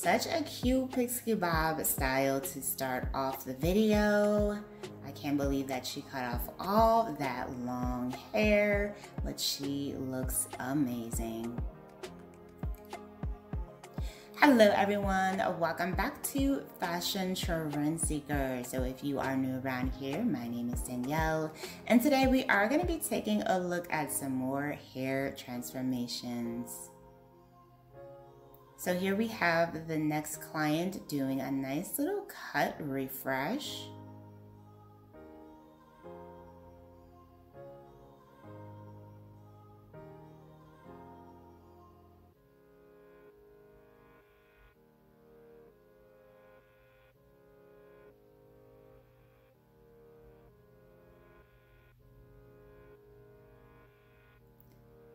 Such a cute pixie bob style to start off the video. I can't believe that she cut off all that long hair, but she looks amazing. Hello everyone, welcome back to Fashion Trend Seeker. So if you are new around here, my name is Danielle, and today we are going to be taking a look at some more hair transformations. So here we have the next client doing a nice little cut refresh.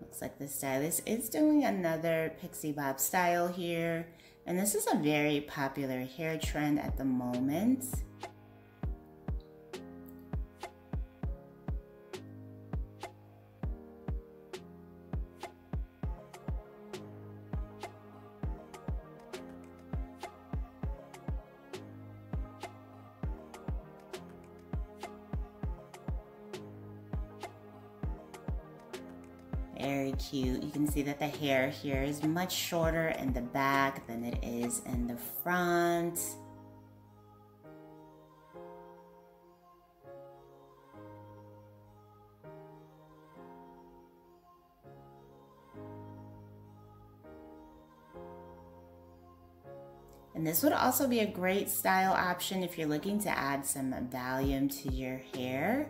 Looks like the stylist is doing another pixie bob style here, and this is a very popular hair trend at the moment. Very cute. You can see that the hair here is much shorter in the back than it is in the front. And this would also be a great style option if you're looking to add some volume to your hair.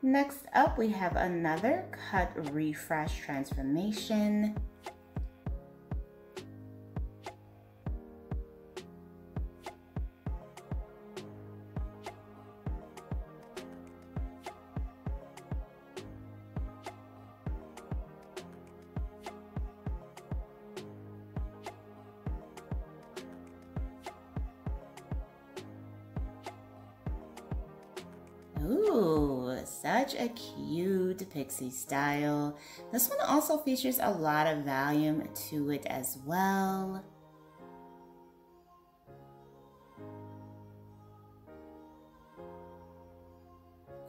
Next up, we have another cut refresh transformation. Ooh, such a cute pixie style. This one also features a lot of volume to it as well.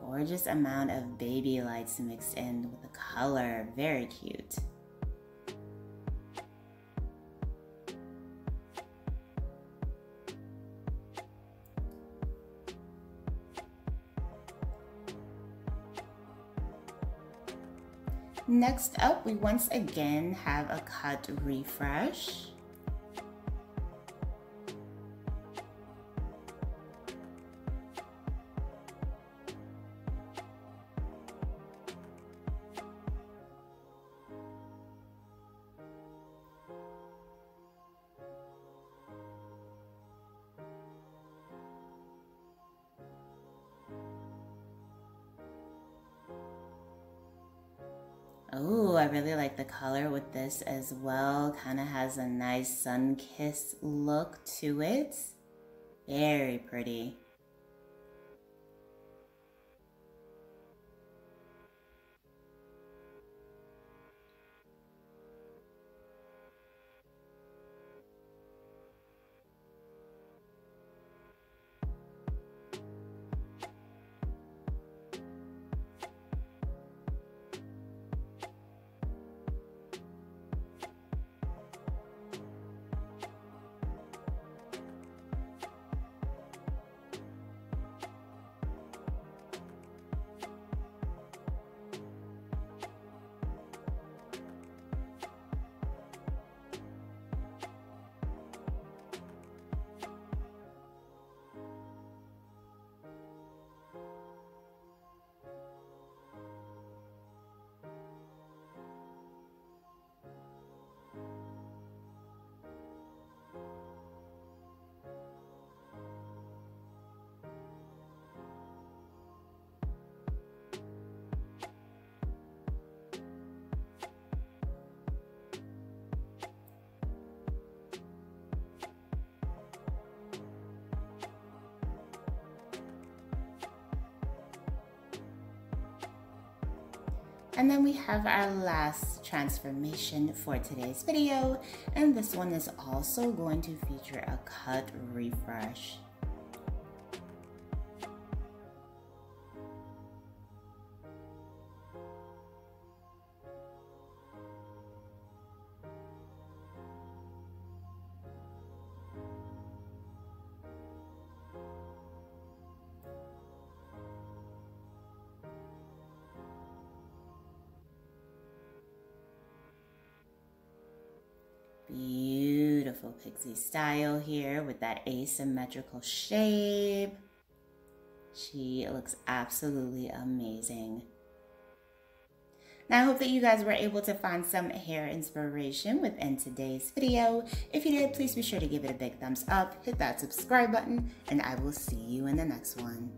Gorgeous amount of baby lights mixed in with the color. Very cute. Next up, we once again have a cut refresh. Oh, I really like the color with this as well. Kind of has a nice sun-kissed look to it. Very pretty. And then we have our last transformation for today's video, and this one is also going to feature a cut refresh. Beautiful pixie style here with that asymmetrical shape. She looks absolutely amazing. Now I hope that you guys were able to find some hair inspiration within today's video. If you did, please be sure to give it a big thumbs up, hit that subscribe button, and I will see you in the next one.